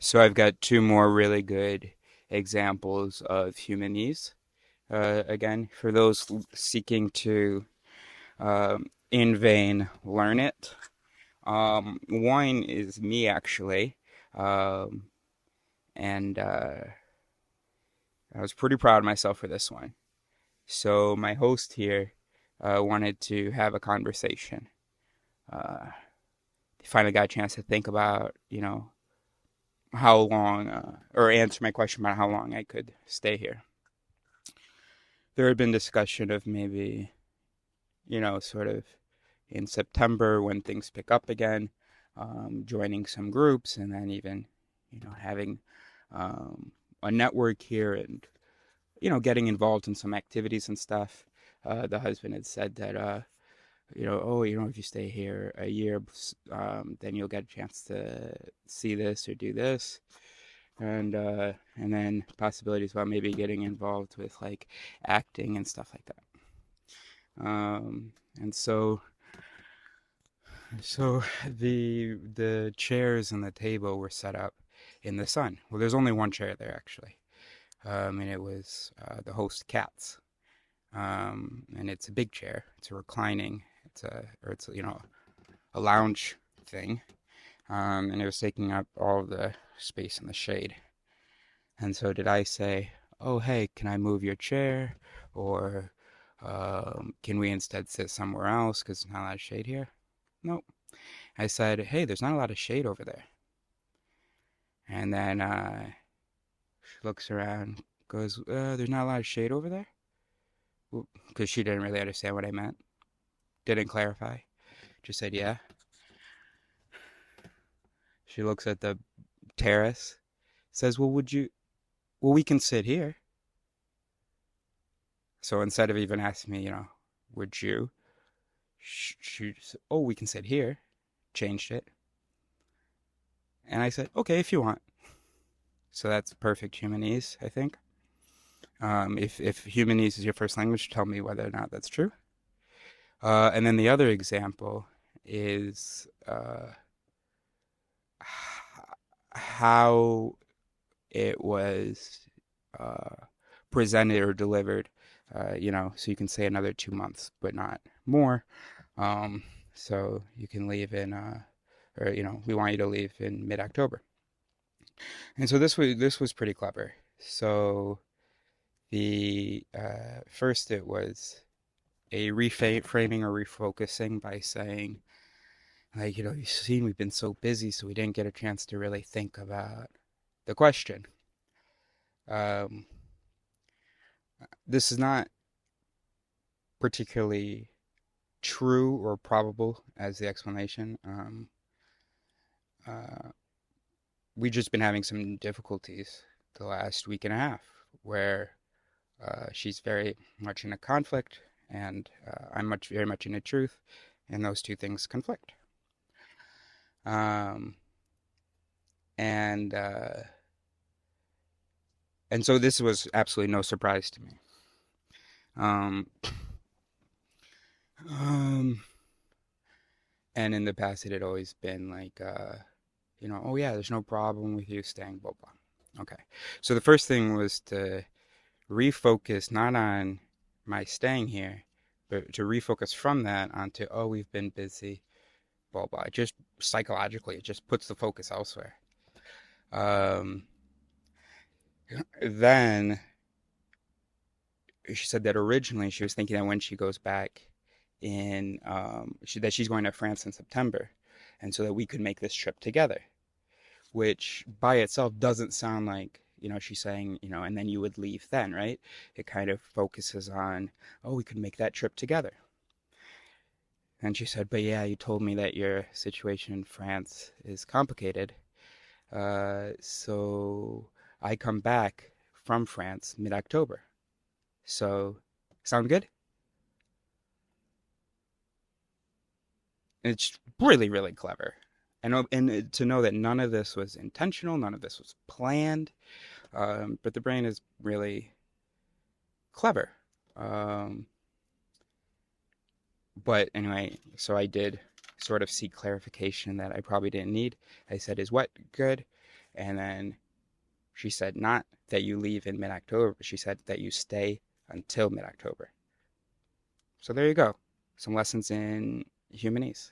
So I've got two more really good examples of Humanese. Again, for those seeking to in vain learn it. One is me actually, um, and I was pretty proud of myself for this one. So my host here wanted to have a conversation. Uh, he finally got a chance to think about, how long, or answer my question about how long I could stay here. There had been discussion of maybe, sort of in September when things pick up again, joining some groups and then even, having um, a network here and, getting involved in some activities and stuff. The husband had said that, if you stay here a year, then you'll get a chance to see this or do this. And then possibilities about maybe getting involved with like acting and stuff like that. And so the chairs and the table were set up in the sun. Well, there's only one chair there actually, and it was the host cat's. And it's a big chair. It's a reclining. It's a lounge thing. And it was taking up all of the space in the shade. And so did I say, "Oh, hey, can I move your chair?" Or can we instead sit somewhere else because there's not a lot of shade here? Nope. I said, "Hey, there's not a lot of shade over there." And then she looks around, goes, "There's not a lot of shade over there?" Because she didn't really understand what I meant. Didn't clarify. Just said, "Yeah." She looks at the terrace, says, "Well, we can sit here." So instead of even asking me, would you? She said, "Oh, we can sit here." Changed it. And I said, "Okay, if you want." So that's perfect Humanese, I think. If Humanese is your first language, tell me whether or not that's true. And then the other example is how it was uh, presented or delivered. So you can say another 2 months, but not more. Um, so you can leave in, or we want you to leave in mid-October. And so this was pretty clever. So the first it was a reframing or refocusing by saying, like, you've seen we've been so busy, so we didn't get a chance to really think about the question. Um, this is not particularly true or probable as the explanation. Uh, we've just been having some difficulties the last week and a half where she's very much in a conflict and I'm very much in the truth, and those two things conflict. Um, and uh, and so this was absolutely no surprise to me. Um, um, and in the past, it had always been like, oh yeah, there's no problem with you staying, blah blah. Okay, so the first thing was to refocus not on my staying here, but to refocus from that onto, oh, we've been busy, blah blah. Just psychologically, it just puts the focus elsewhere. Um, then she said that originally she was thinking that when she goes back that she's going to France in September, and so that we could make this trip together. Which by itself doesn't sound like, she's saying, and then you would leave then, right? It kind of focuses on, oh, we could make that trip together. And she said, but yeah, you told me that your situation in France is complicated. So I come back from France mid-October. So, sound good? It's really, really clever. And to know that none of this was intentional, none of this was planned, but the brain is really clever. Um, but anyway, I did sort of seek clarification that I probably didn't need. I said, "Is what good?" And then she said not that you leave in mid-October, but she said that you stay until mid-October. So there you go. Some lessons in Humanese.